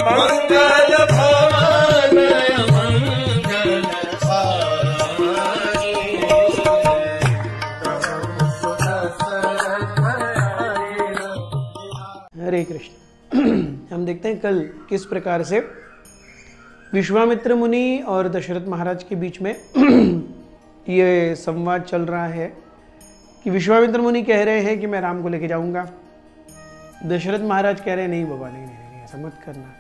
मंगल भवन हरे कृष्ण। हम देखते हैं कल किस प्रकार से विश्वामित्र मुनि और दशरथ महाराज के बीच में ये संवाद चल रहा है कि विश्वामित्र मुनि कह रहे हैं कि मैं राम को लेके जाऊंगा। दशरथ महाराज कह रहे हैं नहीं बाबा, नहीं, ऐसा मत करना।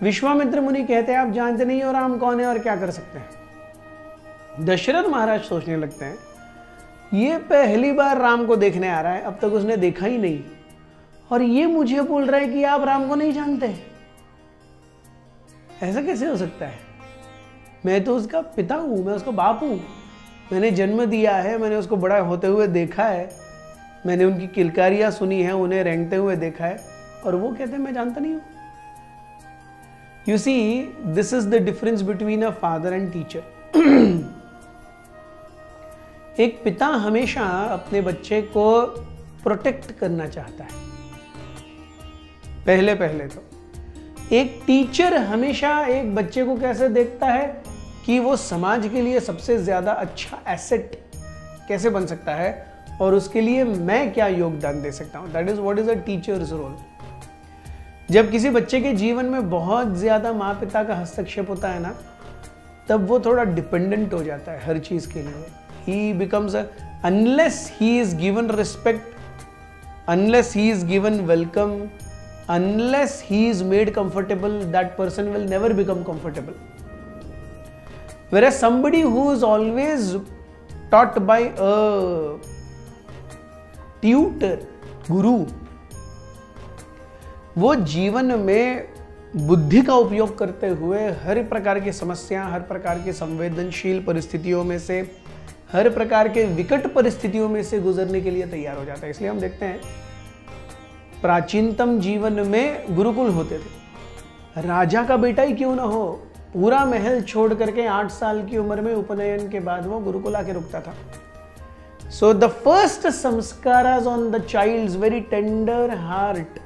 विश्वामित्र मुनि कहते हैं आप जानते नहीं हो राम कौन है और क्या कर सकते हैं। दशरथ महाराज सोचने लगते हैं ये पहली बार राम को देखने आ रहा है, अब तक उसने देखा ही नहीं, और ये मुझे बोल रहा है कि आप राम को नहीं जानते। ऐसा कैसे हो सकता है? मैं तो उसका पिता हूं, मैं उसका बाप हूं, मैंने जन्म दिया है, मैंने उसको बड़ा होते हुए देखा है, मैंने उनकी किलकारियां सुनी है, उन्हें रेंगते हुए देखा है, और वो कहते हैं मैं जानता नहीं हूं। You see, this is the difference between a father and teacher. एक पिता हमेशा अपने बच्चे को प्रोटेक्ट करना चाहता है, पहले तो। एक टीचर हमेशा एक बच्चे को कैसे देखता है कि वो समाज के लिए सबसे ज्यादा अच्छा एसेट कैसे बन सकता है और उसके लिए मैं क्या योगदान दे सकता हूं। That is what is a teacher's role. जब किसी बच्चे के जीवन में बहुत ज्यादा माँ पिता का हस्तक्षेप होता है ना, तब वो थोड़ा डिपेंडेंट हो जाता है हर चीज के लिए। ही becomes unless he is given respect, unless he is given welcome, unless he is made comfortable, that person will never become comfortable. Whereas somebody who is always taught by a tutor, guru, वो जीवन में बुद्धि का उपयोग करते हुए हर प्रकार की समस्या, हर प्रकार की संवेदनशील परिस्थितियों में से, हर प्रकार के विकट परिस्थितियों में से गुजरने के लिए तैयार हो जाता है। इसलिए हम देखते हैं प्राचीनतम जीवन में गुरुकुल होते थे। राजा का बेटा ही क्यों ना हो, पूरा महल छोड़ करके 8 साल की उम्र में उपनयन के बाद वो गुरुकुल आके रुकता था। So the first sanskaras on the child's very tender heart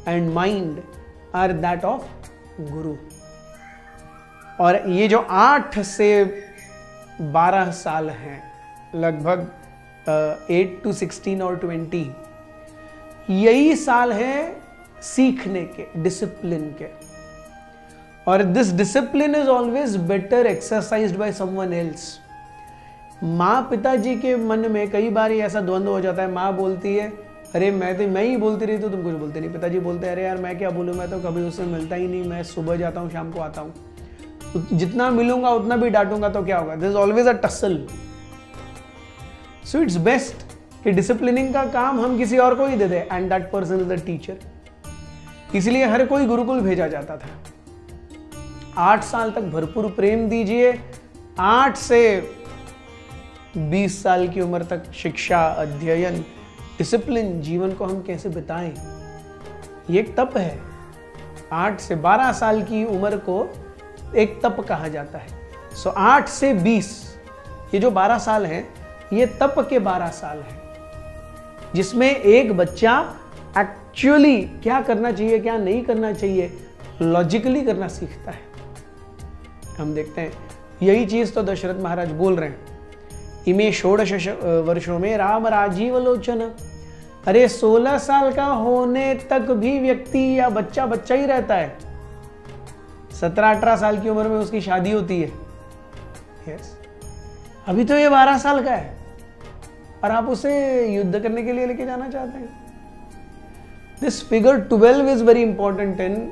and mind are that of guru. और ये जो 8 से 12 साल हैं, लगभग 8 to 16 और 20, यही साल है सीखने के, डिसिप्लिन के। और this discipline is always better exercised by someone else. माँ पिताजी के मन में कई बार ऐसा द्वंद्व हो जाता है। माँ बोलती है अरे मैं ही बोलती रही तो तुम कुछ बोलते नहीं। पिताजी बोलते हैं अरे यार मैं क्या बोलूँ, मैं तो कभी उससे मिलता ही नहीं, मैं सुबह जाता हूँ शाम को आता हूँ, जितना मिलूंगा उतना भी डांटूंगा तो क्या होगा। This is always a tussle. So it's best कि डिसिप्लिनिंग का काम हम किसी और को ही दे दें, and that person is the teacher. इसलिए हर कोई गुरुकुल भेजा जाता था। 8 साल तक भरपूर प्रेम दीजिए, 8 से 20 साल की उम्र तक शिक्षा, अध्ययन, डिसिप्लिन, जीवन को हम कैसे बिताएं, ये एक तप है। 8 से 12 साल की उम्र को एक तप कहा जाता है। सो 8 से 20, ये जो 12 साल हैं, ये तप के 12 साल हैं, जिसमें एक बच्चा एक्चुअली क्या करना चाहिए, क्या नहीं करना चाहिए, लॉजिकली करना सीखता है। हम देखते हैं यही चीज तो दशरथ महाराज बोल रहे हैं। इमे 16 वर्षों में राम राजीव लोचन। अरे 16 साल का होने तक भी व्यक्ति या बच्चा बच्चा ही रहता है। 17-18 साल की उम्र में उसकी शादी होती है। यस, अभी तो ये 12 साल का है और आप उसे युद्ध करने के लिए लेके जाना चाहते हैं। This figure 12 is very important in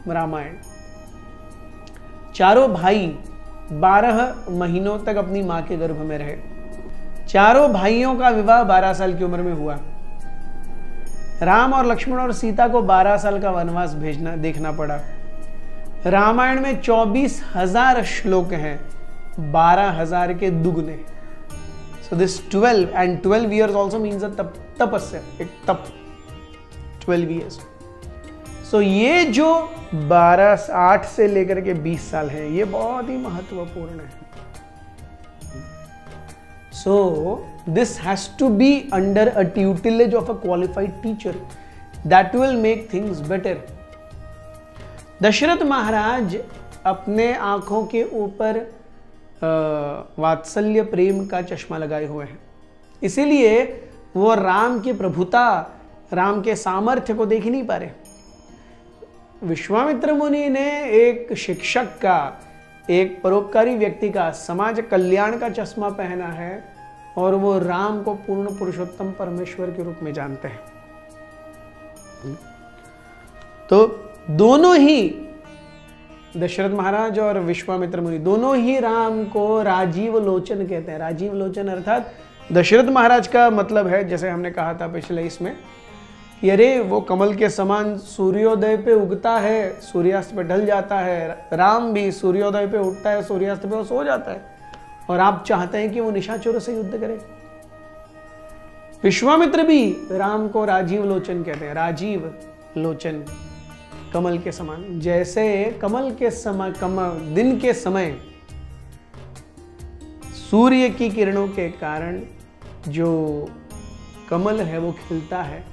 Ramayana. चारों भाई 12 महीनों तक अपनी मां के गर्भ में रहे। चारों भाइयों का विवाह 12 साल की उम्र में हुआ। राम और लक्ष्मण और सीता को 12 साल का वनवास भेजना देखना पड़ा। रामायण में 24,000 श्लोक हैं, 12,000 के दुगने। So this 12 and 12 years also means a tapasya, एक तप, 12 years. So ये जो 8 से लेकर के 20 साल है, ये बहुत ही महत्वपूर्ण है। So this has to be under a tutelage of a qualified teacher that will make things better. Dasharath महाराज अपने आंखों के ऊपर वात्सल्य प्रेम का चश्मा लगाए हुए हैं, इसीलिए वो राम की प्रभुता, राम के सामर्थ्य को देख नहीं पा रहे। विश्वामित्र मुनि ने एक शिक्षक का, एक परोपकारी व्यक्ति का, समाज कल्याण का चश्मा पहना है और वो राम को पूर्ण पुरुषोत्तम परमेश्वर के रूप में जानते हैं। तो दोनों ही, दशरथ महाराज और विश्वामित्र मुनि दोनों ही राम को राजीव लोचन कहते हैं। राजीव लोचन अर्थात दशरथ महाराज का मतलब है, जैसे हमने कहा था पिछले इसमें, कि अरे वो कमल के समान सूर्योदय पे उगता है, सूर्यास्त पे ढल जाता है। राम भी सूर्योदय पे उठता है, सूर्यास्त पे वो सो जाता है, और आप चाहते हैं कि वो निशाचरों से युद्ध करे। विश्वामित्र भी राम को राजीव लोचन कहते हैं। राजीव लोचन, कमल के समान। जैसे कमल के समय, दिन के समय सूर्य की किरणों के कारण जो कमल है वो खिलता है,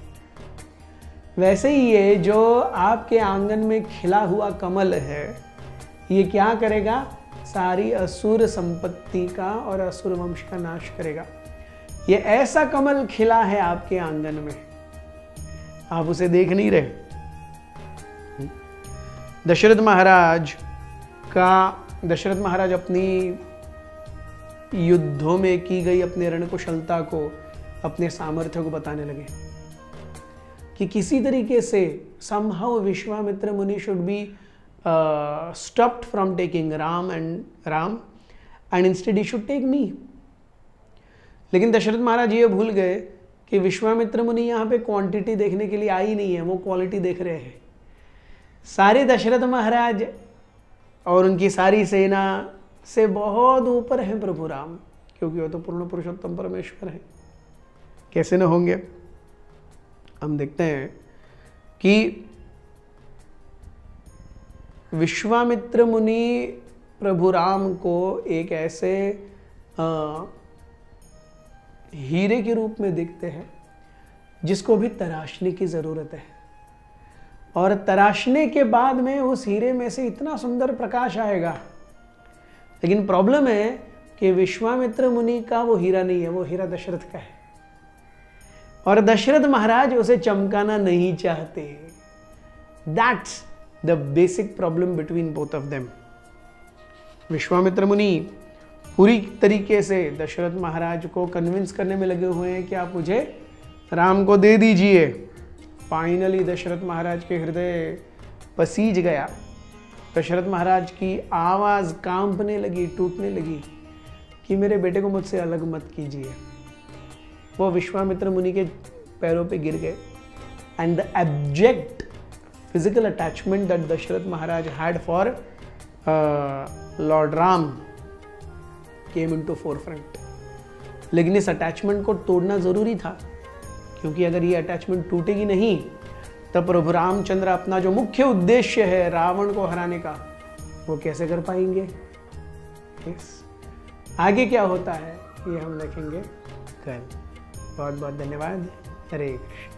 वैसे ही ये जो आपके आंगन में खिला हुआ कमल है, ये क्या करेगा? सारी असुर संपत्ति का और असुर वंश का नाश करेगा। ये ऐसा कमल खिला है आपके आंगन में, आप उसे देख नहीं रहे। दशरथ महाराज अपनी युद्धों में की गई अपने रणकुशलता को, अपने सामर्थ्य को बताने लगे कि किसी तरीके से somehow विश्वामित्र मुनि should be stopped from taking Ram and instead he should take me। लेकिन दशरथ महाराज ये भूल गए कि विश्वामित्र मुनि यहाँ पे क्वांटिटी देखने के लिए आई नहीं है, वो क्वालिटी देख रहे हैं। सारे दशरथ महाराज और उनकी सारी सेना से बहुत ऊपर है प्रभु राम, क्योंकि वो तो पूर्ण पुरुषोत्तम परमेश्वर है। कैसे न होंगे? हम देखते हैं कि विश्वामित्र मुनि प्रभु राम को एक ऐसे हीरे के रूप में देखते हैं जिसको भी तराशने की जरूरत है, और तराशने के बाद में उस हीरे में से इतना सुंदर प्रकाश आएगा। लेकिन प्रॉब्लम है कि विश्वामित्र मुनि का वो हीरा नहीं है, वो हीरा दशरथ का है, और दशरथ महाराज उसे चमकाना नहीं चाहते। That's the basic problem between both of them. Vishwamitra मुनि पूरी तरीके से दशरथ महाराज को कन्विंस करने में लगे हुए हैं कि आप मुझे राम को दे दीजिए। फाइनली दशरथ महाराज के हृदय पसीज गया। दशरथ महाराज की आवाज़ कांपने लगी, टूटने लगी कि मेरे बेटे को मुझसे अलग मत कीजिए। वो विश्वामित्र मुनि के पैरों पे गिर गए, and the abject physical attachment that Dasharath Maharaj had for lord Ram came into forefront. लेकिन इस अटैचमेंट को तोड़ना जरूरी था, क्योंकि अगर ये अटैचमेंट टूटेगी नहीं तब प्रभु रामचंद्र अपना जो मुख्य उद्देश्य है रावण को हराने का, वो कैसे कर पाएंगे। आगे क्या होता है ये हम देखेंगे कल। बहुत बहुत धन्यवाद। हरे कृष्ण।